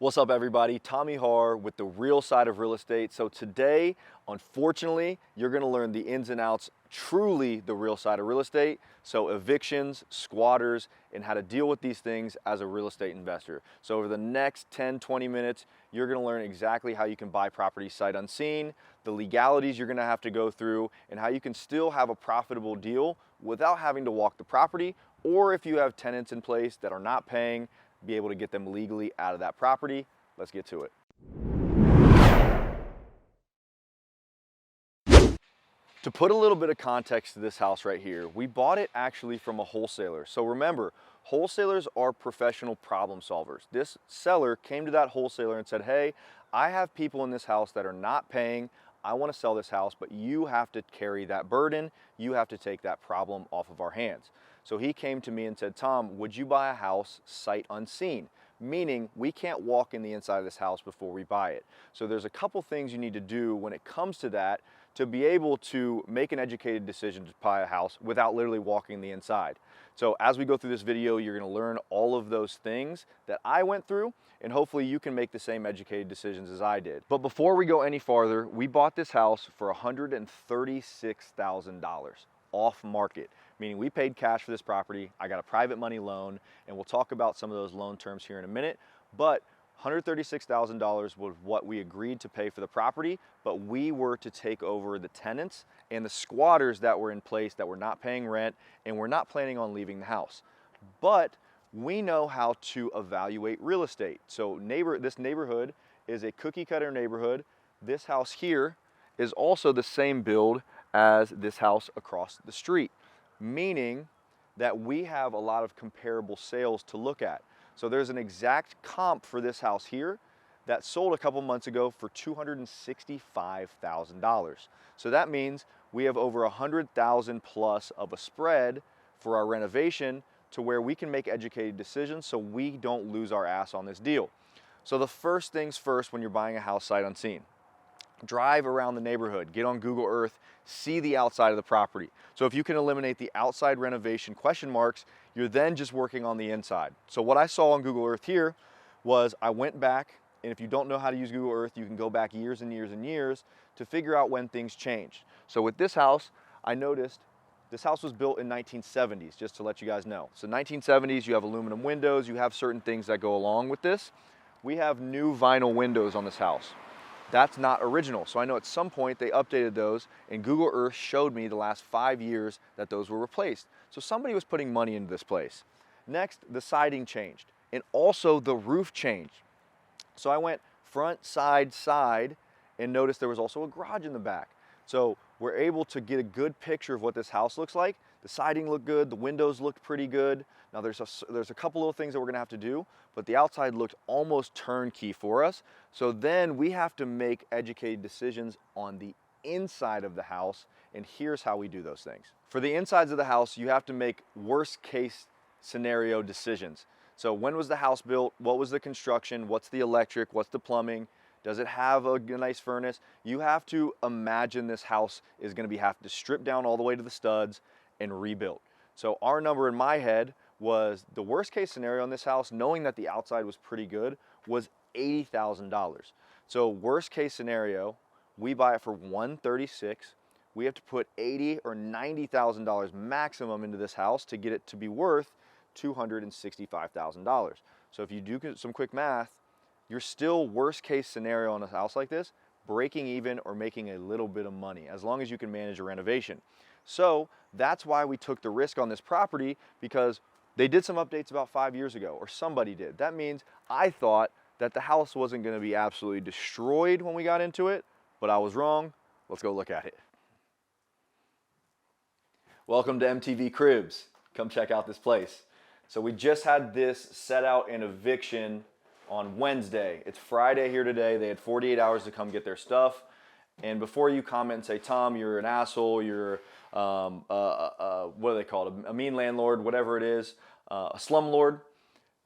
What's up, everybody? Tommy Har with the real side of real estate. So today, unfortunately, you're gonna learn the ins and outs, truly the real side of real estate. So evictions, squatters, and how to deal with these things as a real estate investor. So over the next 10, 20 minutes, you're gonna learn exactly how you can buy property sight unseen, the legalities you're gonna have to go through, and how you can still have a profitable deal without having to walk the property, or if you have tenants in place that are not paying, be able to get them legally out of that property. Let's get to it. To put a little bit of context to this house right here, we bought it actually from a wholesaler. So remember, wholesalers are professional problem solvers. This seller came to that wholesaler and said, hey, I have people in this house that are not paying. I want to sell this house, but you have to carry that burden. You have to take that problem off of our hands. So he came to me and said, Tom, would you buy a house sight unseen? Meaning we can't walk in the inside of this house before we buy it. So there's a couple things you need to do when it comes to that to be able to make an educated decision to buy a house without literally walking the inside. So as we go through this video, you're gonna learn all of those things that I went through, and hopefully you can make the same educated decisions as I did. But before we go any farther, we bought this house for $136,000 off market, meaning we paid cash for this property. I got a private money loan, and we'll talk about some of those loan terms here in a minute, but $136,000 was what we agreed to pay for the property, but we were to take over the tenants and the squatters that were in place that were not paying rent, and we're not planning on leaving the house. But we know how to evaluate real estate. So this neighborhood is a cookie cutter neighborhood. This house here is also the same build as this house across the street, meaning that we have a lot of comparable sales to look at. So there's an exact comp for this house here that sold a couple months ago for $265,000. So that means we have over 100,000 plus of a spread for our renovation to where we can make educated decisions so we don't lose our ass on this deal. So the first things first when you're buying a house sight unseen, drive around the neighborhood, get on Google Earth, see the outside of the property. So if you can eliminate the outside renovation question marks, you're then just working on the inside. So what I saw on Google Earth here was I went back, and if you don't know how to use Google Earth, you can go back years and years and years to figure out when things changed. So with this house, I noticed this house was built in 1970s, just to let you guys know. So 1970s, you have aluminum windows, you have certain things that go along with this. We have new vinyl windows on this house. That's not original. So I know at some point they updated those, and Google Earth showed me the last 5 years that those were replaced. So somebody was putting money into this place. Next, the siding changed, and also the roof changed. So I went front, side, and noticed there was also a garage in the back. So we're able to get a good picture of what this house looks like. The siding looked good, the windows looked pretty good. Now there's a couple little things that we're gonna have to do, but the outside looked almost turnkey for us. So then we have to make educated decisions on the inside of the house, and here's how we do those things. For the insides of the house, you have to make worst case scenario decisions. So when was the house built? What was the construction? What's the electric? What's the plumbing? Does it have a nice furnace? You have to imagine this house is gonna have to strip down all the way to the studs and rebuild. So our number in my head was the worst case scenario on this house, knowing that the outside was pretty good, was $80,000. So worst case scenario, we buy it for $136,000. We have to put $80,000 or $90,000 maximum into this house to get it to be worth $265,000. So if you do some quick math, you're still worst case scenario on a house like this, breaking even or making a little bit of money, as long as you can manage a renovation. So that's why we took the risk on this property, because they did some updates about 5 years ago, or somebody did. That means I thought that the house wasn't gonna be absolutely destroyed when we got into it, but I was wrong. Let's go look at it. Welcome to MTV Cribs. Come check out this place. So we just had this set out in eviction on Wednesday. It's Friday here today. They had 48 hours to come get their stuff. And before you comment and say, Tom, you're an asshole, you're, what do they call it? A mean landlord, whatever it is, a slumlord.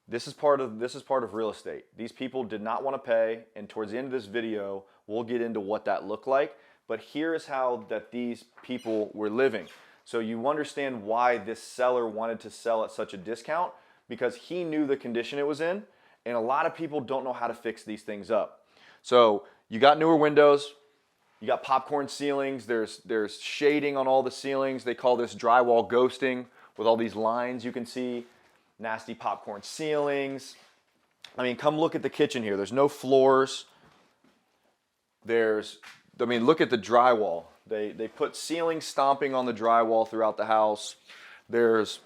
This is part of real estate. These people did not want to pay, and towards the end of this video, we'll get into what that looked like. But here is how that these people were living. So you understand why this seller wanted to sell at such a discount, because he knew the condition it was in, And a lot of people don't know how to fix these things up. So you got newer windows, you got popcorn ceilings, there's shading on all the ceilings. They call this drywall ghosting with all these lines you can see, nasty popcorn ceilings. I mean, come look at the kitchen here. There's no floors. Look at the drywall. They put ceiling stomping on the drywall throughout the house. There's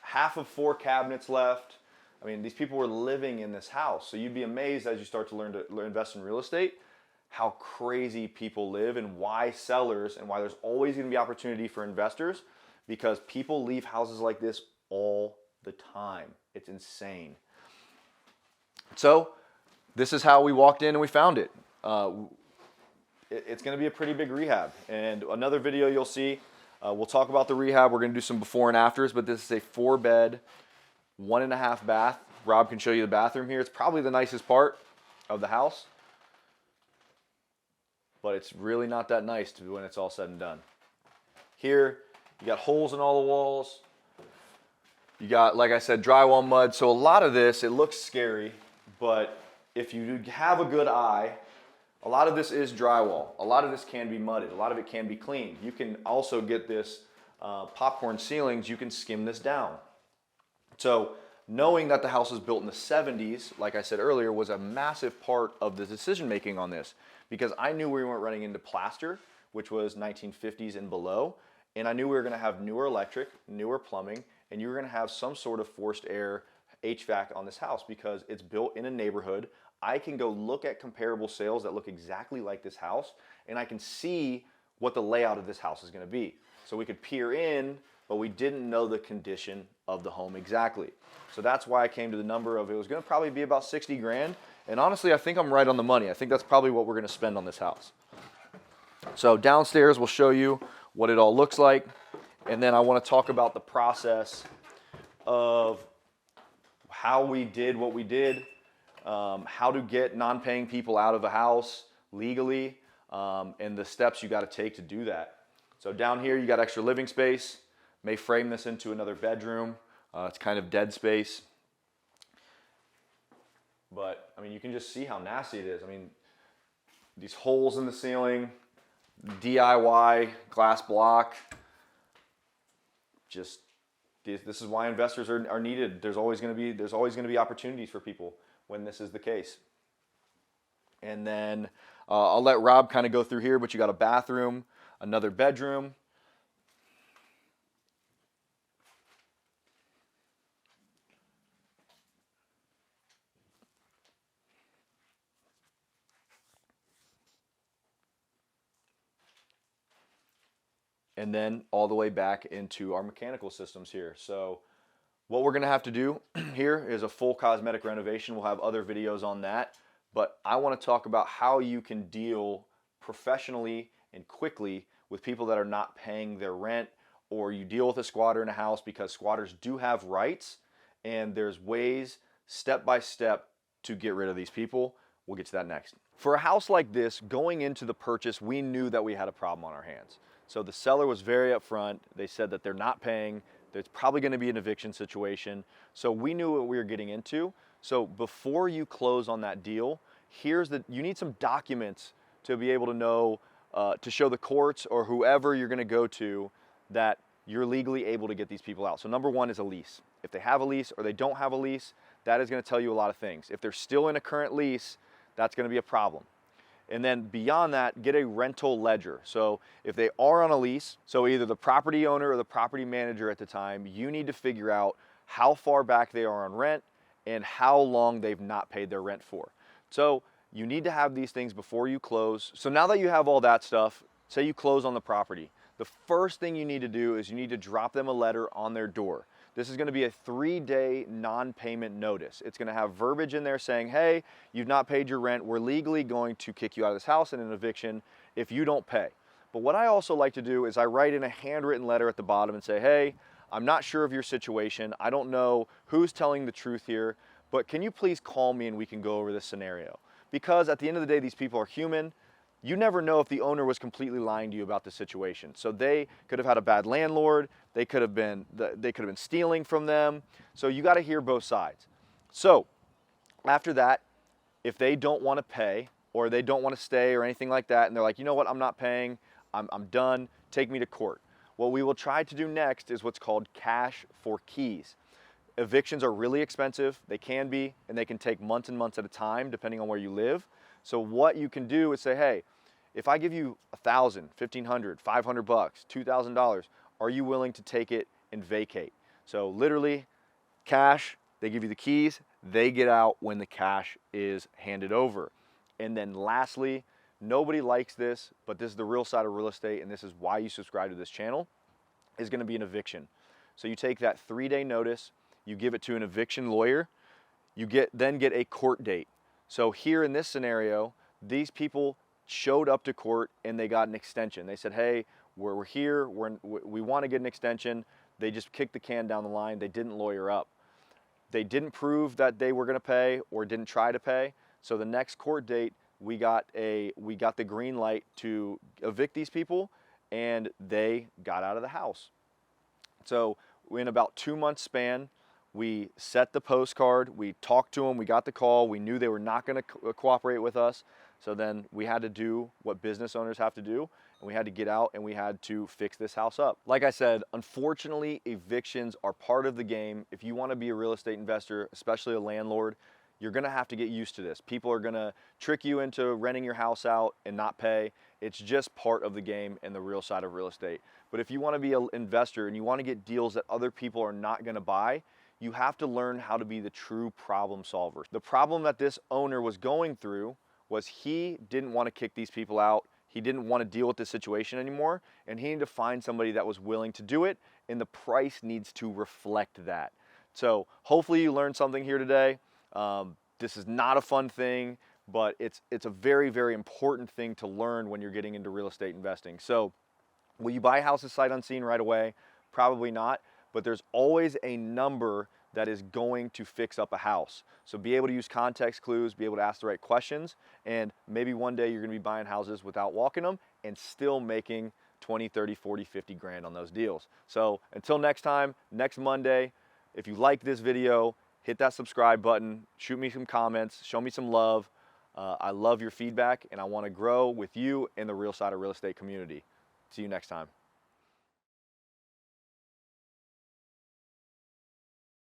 half of 4 cabinets left. I mean, these people were living in this house. So you'd be amazed as you start to learn to invest in real estate, how crazy people live and why sellers and why there's always going to be opportunity for investors, because people leave houses like this all the time. It's insane. So this is how we walked in and we found it. It's going to be a pretty big rehab. And another video you'll see, we'll talk about the rehab. We're going to do some before and afters, but this is a 4-bed, 1.5 bath. Rob can show you the bathroom here. It's probably the nicest part of the house, but it's really not that nice when it's all said and done. Here, you got holes in all the walls. You got, like I said, drywall mud. So a lot of this, it looks scary, but if you have a good eye, a lot of this is drywall. A lot of this can be mudded. A lot of it can be cleaned. You can also get this popcorn ceilings. You can skim this down. So knowing that the house was built in the 70s, like I said earlier, was a massive part of the decision making on this, because I knew we weren't running into plaster, which was 1950s and below, and I knew we were going to have newer electric, newer plumbing, and you were going to have some sort of forced air HVAC on this house because it's built in a neighborhood. I can go look at comparable sales that look exactly like this house, and I can see what the layout of this house is going to be. So we could peer in, but we didn't know the condition of the home exactly. So that's why I came to the number of it was going to probably be about 60 grand. And honestly, I think I'm right on the money. I think that's probably what we're going to spend on this house. So downstairs, we'll show you what it all looks like. And then I want to talk about the process of how we did what we did, how to get non-paying people out of a house legally, and the steps you got to take to do that. So down here, you got extra living space. May frame this into another bedroom. It's kind of dead space. But, I mean, you can just see how nasty it is. I mean, these holes in the ceiling, DIY, glass block. Just, this is why investors are needed. There's always going to be opportunities for people when this is the case. And then I'll let Rob kind of go through here, but you got a bathroom, another bedroom. And then all the way back into our mechanical systems here. So what we're gonna have to do here is a full cosmetic renovation. We'll have other videos on that, but I wanna talk about how you can deal professionally and quickly with people that are not paying their rent, or you deal with a squatter in a house, because squatters do have rights, and there's ways step by step to get rid of these people. We'll get to that next. For a house like this, going into the purchase, we knew that we had a problem on our hands. So the seller was very upfront. They said that they're not paying. There's probably going to be an eviction situation. So we knew what we were getting into. So before you close on that deal, you need some documents to be able to know, to show the courts or whoever you're going to go to that you're legally able to get these people out. So number one is a lease. If they have a lease or they don't have a lease, that is going to tell you a lot of things. If they're still in a current lease, that's going to be a problem. And then beyond that, get a rental ledger. So if they are on a lease, so either the property owner or the property manager at the time, you need to figure out how far back they are on rent and how long they've not paid their rent for. So you need to have these things before you close. So now that you have all that stuff, say you close on the property, the first thing you need to do is you need to drop them a letter on their door. This is going to be a 3-day non-payment notice. It's going to have verbiage in there saying, hey, you've not paid your rent. We're legally going to kick you out of this house in an eviction if you don't pay. But what I also like to do is I write in a handwritten letter at the bottom and say, hey, I'm not sure of your situation. I don't know who's telling the truth here, but can you please call me and we can go over this scenario? Because at the end of the day, these people are human. You never know if the owner was completely lying to you about the situation. So they could have had a bad landlord. They could have been stealing from them. So you got to hear both sides. So after that, if they don't want to pay or they don't want to stay or anything like that, and they're like, you know what, I'm not paying, I'm done, take me to court. What we will try to do next is what's called cash for keys. Evictions are really expensive. They can be, and they can take months and months at a time depending on where you live. So what you can do is say, hey, if I give you $1,000, $1,500, $500, $2,000, are you willing to take it and vacate? So literally cash, they give you the keys, they get out when the cash is handed over. And then lastly, nobody likes this, but this is the real side of real estate, and this is why you subscribe to this channel, is gonna be an eviction. So you take that 3-day notice, you give it to an eviction lawyer, you then get a court date. So here in this scenario, these people showed up to court and they got an extension. They said, hey, we're here, we wanna get an extension. They just kicked the can down the line, they didn't lawyer up. They didn't prove that they were gonna pay or didn't try to pay. So the next court date, we got the green light to evict these people, and they got out of the house. So in about 2 months span, we set the postcard, we talked to them, we got the call, we knew they were not gonna cooperate with us. So then we had to do what business owners have to do, and we had to get out and we had to fix this house up. Like I said, unfortunately, evictions are part of the game. If you wanna be a real estate investor, especially a landlord, you're gonna have to get used to this. People are gonna trick you into renting your house out and not pay. It's just part of the game and the real side of real estate. But if you wanna be an investor and you wanna get deals that other people are not gonna buy, you have to learn how to be the true problem solver. The problem that this owner was going through was he didn't wanna kick these people out. He didn't wanna deal with this situation anymore, and he needed to find somebody that was willing to do it, and the price needs to reflect that. So hopefully you learned something here today. This is not a fun thing, but it's a very, very important thing to learn when you're getting into real estate investing. So will you buy houses sight unseen right away? Probably not, but there's always a number that is going to fix up a house. So be able to use context clues, be able to ask the right questions, and maybe one day you're gonna be buying houses without walking them and still making 20, 30, 40, 50 grand on those deals. So until next time, next Monday, if you like this video, hit that subscribe button, shoot me some comments, show me some love. I love your feedback, and I wanna grow with you in the real side of real estate community. See you next time.